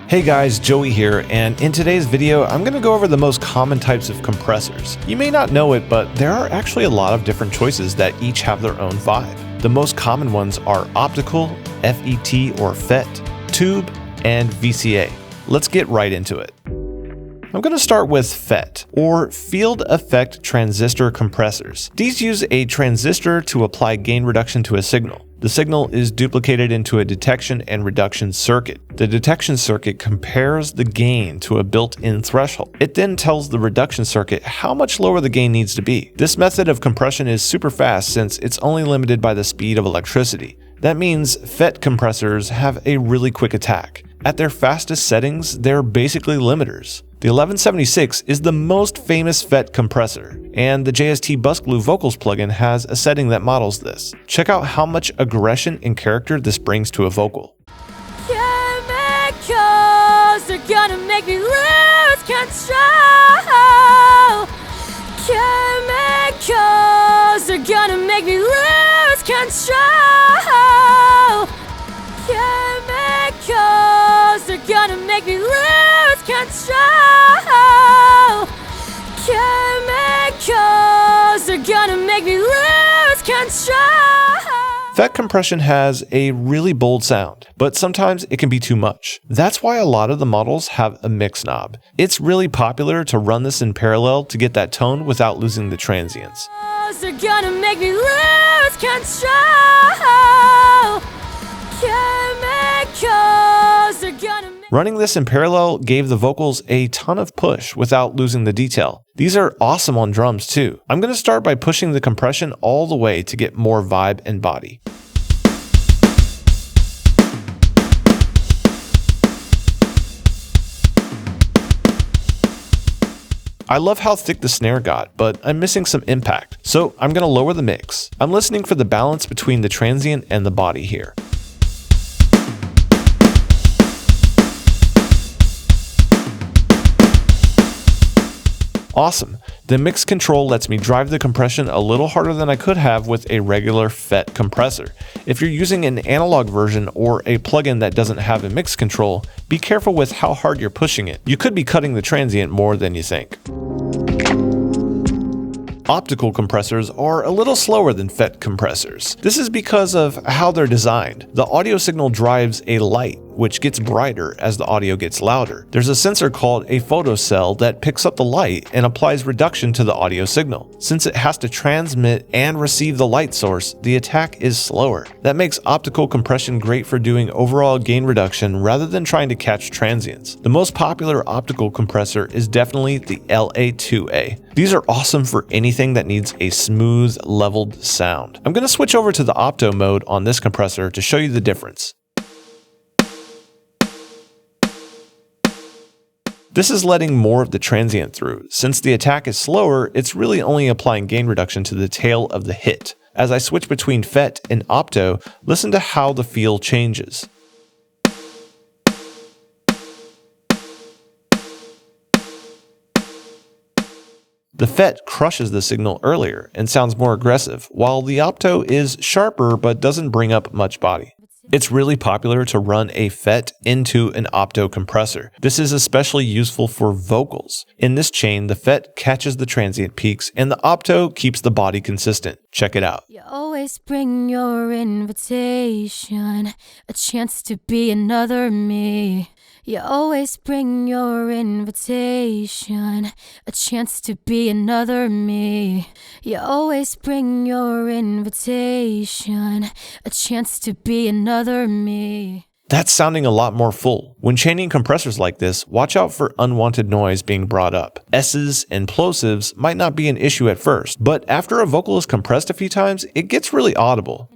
Hey guys, Joey here, and in today's video, I'm going to go over the most common types of compressors. You may not know it, but there are actually a lot of different choices that each have their own vibe. The most common ones are optical, FET or FET, tube, and VCA. Let's get right into it. I'm going to start with FET, or Field Effect Transistor Compressors. These use a transistor to apply gain reduction to a signal. The signal is duplicated into a detection and reduction circuit. The detection circuit compares the gain to a built-in threshold. It then tells the reduction circuit how much lower the gain needs to be. This method of compression is super fast since it's only limited by the speed of electricity. That means FET compressors have a really quick attack. At their fastest settings, they're basically limiters. The 1176 is the most famous FET compressor, and the JST Bus Glue Vocals plugin has a setting that models this. Check out how much aggression and character this brings to a vocal. Chemicals are gonna make me lose control. Chemicals are gonna make me lose control. Chemicals are gonna make me lose control. Chemicals are gonna make me lose control. FET compression has a really bold sound, but sometimes it can be too much. That's why a lot of the models have a mix knob. It's really popular to run this in parallel to get that tone without losing the transients. Are gonna make me lose control. Chemicals are gonna make Running this in parallel gave the vocals a ton of push without losing the detail. These are awesome on drums too. I'm going to start by pushing the compression all the way to get more vibe and body. I love how thick the snare got, but I'm missing some impact, so I'm going to lower the mix. I'm listening for the balance between the transient and the body here. Awesome. The mix control lets me drive the compression a little harder than I could have with a regular FET compressor. If you're using an analog version or a plugin that doesn't have a mix control, be careful with how hard you're pushing it. You could be cutting the transient more than you think. Optical compressors are a little slower than FET compressors. This is because of how they're designed. The audio signal drives a light, which gets brighter as the audio gets louder. There's a sensor called a photocell that picks up the light and applies reduction to the audio signal. Since it has to transmit and receive the light source, the attack is slower. That makes optical compression great for doing overall gain reduction rather than trying to catch transients. The most popular optical compressor is definitely the LA2A. These are awesome for anything that needs a smooth, leveled sound. I'm going to switch over to the opto mode on this compressor to show you the difference. This is letting more of the transient through. Since the attack is slower, it's really only applying gain reduction to the tail of the hit. As I switch between FET and opto, listen to how the feel changes. The FET crushes the signal earlier and sounds more aggressive, while the opto is sharper but doesn't bring up much body. It's really popular to run a FET into an opto compressor. This is especially useful for vocals. In this chain, the FET catches the transient peaks and the opto keeps the body consistent. Check it out. You always bring your invitation, a chance to be another me. You always bring your invitation, a chance to be another me. You always bring your invitation, a chance to be another me. That's sounding a lot more full. When chaining compressors like this, watch out for unwanted noise being brought up. S's and plosives might not be an issue at first, but after a vocal is compressed a few times, it gets really audible.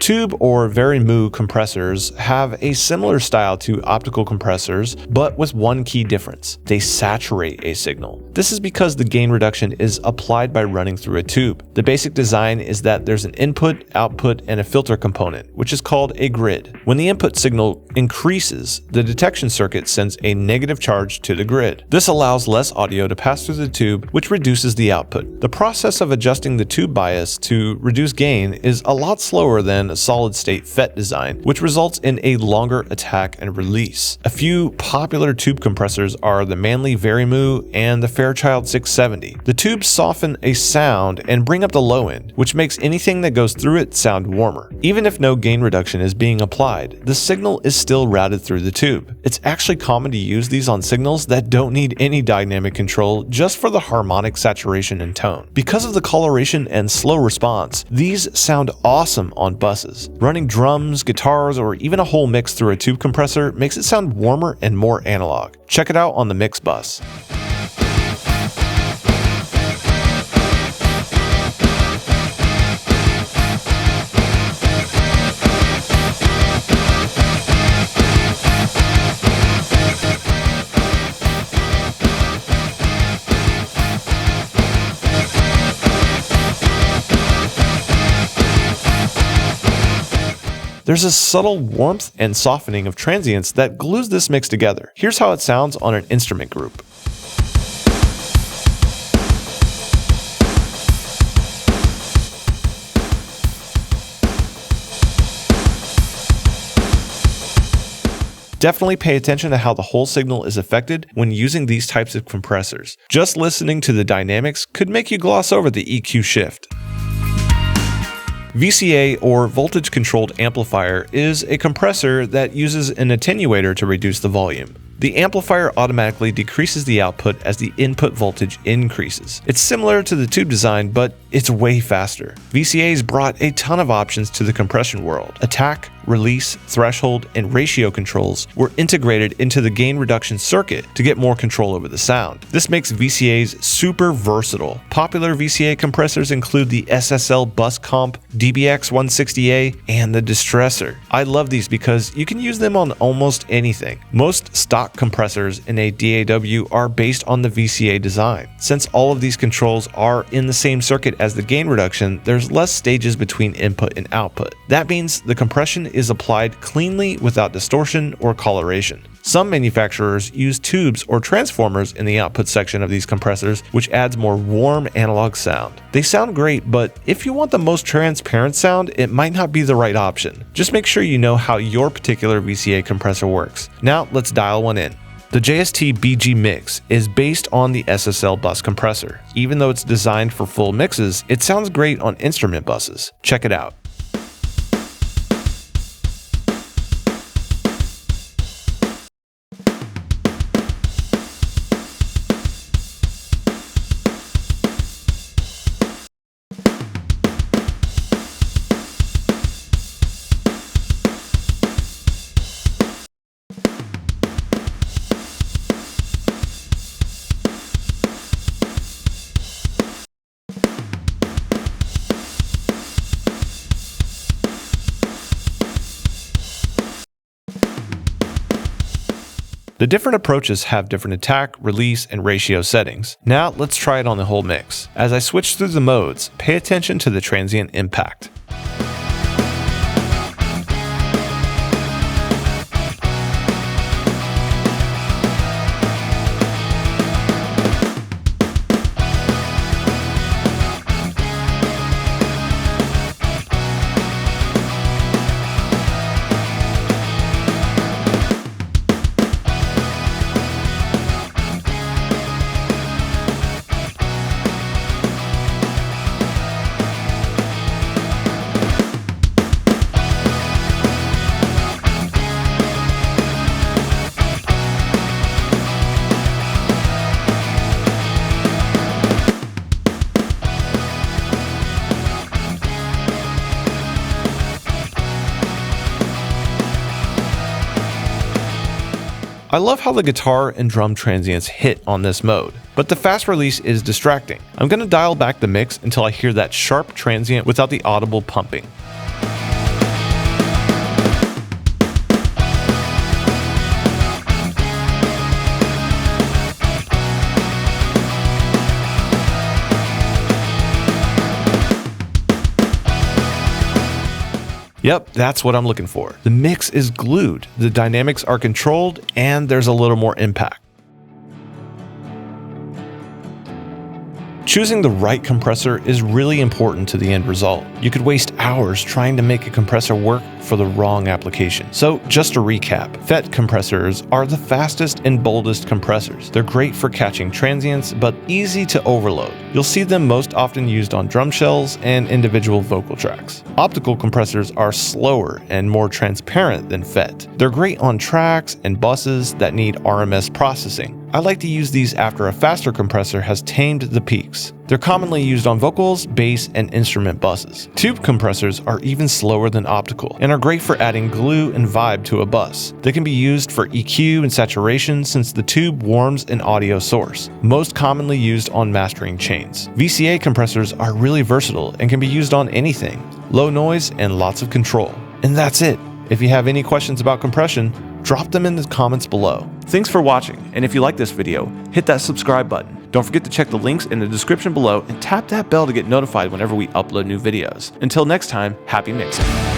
Tube or very moo compressors have a similar style to optical compressors, but with one key difference. They saturate a signal. This is because the gain reduction is applied by running through a tube. The basic design is that there's an input, output, and a filter component, which is called a grid. When the input signal increases, the detection circuit sends a negative charge to the grid. This allows less audio to pass through the tube, which reduces the output. The process of adjusting the tube bias to reduce gain is a lot slower than a solid-state FET design, which results in a longer attack and release. A few popular tube compressors are the Manley Verimu and the Fairchild 670. The tubes soften a sound and bring up the low end, which makes anything that goes through it sound warmer. Even if no gain reduction is being applied, the signal is still routed through the tube. It's actually common to use these on signals that don't need any dynamic control, just for the harmonic saturation and tone. Because of the coloration and slow response, these sound awesome on buses. Running drums, guitars, or even a whole mix through a tube compressor makes it sound warmer and more analog. Check it out on the mix bus. There's a subtle warmth and softening of transients that glues this mix together. Here's how it sounds on an instrument group. Definitely pay attention to how the whole signal is affected when using these types of compressors. Just listening to the dynamics could make you gloss over the EQ shift. VCA, or voltage controlled amplifier, is a compressor that uses an attenuator to reduce the volume. The amplifier automatically decreases the output as the input voltage increases. It's similar to the tube design, but it's way faster. VCA's brought a ton of options to the compression world. Attack, release, threshold, and ratio controls were integrated into the gain reduction circuit to get more control over the sound. This makes VCAs super versatile. Popular VCA compressors include the SSL Bus Comp, DBX160A, and the Distressor. I love these because you can use them on almost anything. Most stock compressors in a DAW are based on the VCA design. Since all of these controls are in the same circuit as the gain reduction, there's less stages between input and output. That means the compression is applied cleanly without distortion or coloration. Some manufacturers use tubes or transformers in the output section of these compressors, which adds more warm analog sound. They sound great, but if you want the most transparent sound, it might not be the right option. Just make sure you know how your particular VCA compressor works. Now let's dial one in. The JST BG Mix is based on the SSL bus compressor. Even though it's designed for full mixes, it sounds great on instrument buses. Check it out. The different approaches have different attack, release, and ratio settings. Now let's try it on the whole mix. As I switch through the modes, pay attention to the transient impact. I love how the guitar and drum transients hit on this mode, but the fast release is distracting. I'm going to dial back the mix until I hear that sharp transient without the audible pumping. Yep, that's what I'm looking for. The mix is glued, the dynamics are controlled, and there's a little more impact. Choosing the right compressor is really important to the end result. You could waste hours trying to make a compressor work for the wrong application. So just to recap, FET compressors are the fastest and boldest compressors. They're great for catching transients, but easy to overload. You'll see them most often used on drum shells and individual vocal tracks. Optical compressors are slower and more transparent than FET. They're great on tracks and buses that need RMS processing. I like to use these after a faster compressor has tamed the peaks. They're commonly used on vocals, bass, and instrument buses. Tube compressors are even slower than optical and are great for adding glue and vibe to a bus. They can be used for EQ and saturation since the tube warms an audio source, most commonly used on mastering chains. VCA compressors are really versatile and can be used on anything, low noise and lots of control. And that's it. If you have any questions about compression, drop them in the comments below. Thanks for watching, and if you like this video, hit that subscribe button. Don't forget to check the links in the description below and tap that bell to get notified whenever we upload new videos. Until next time, happy mixing.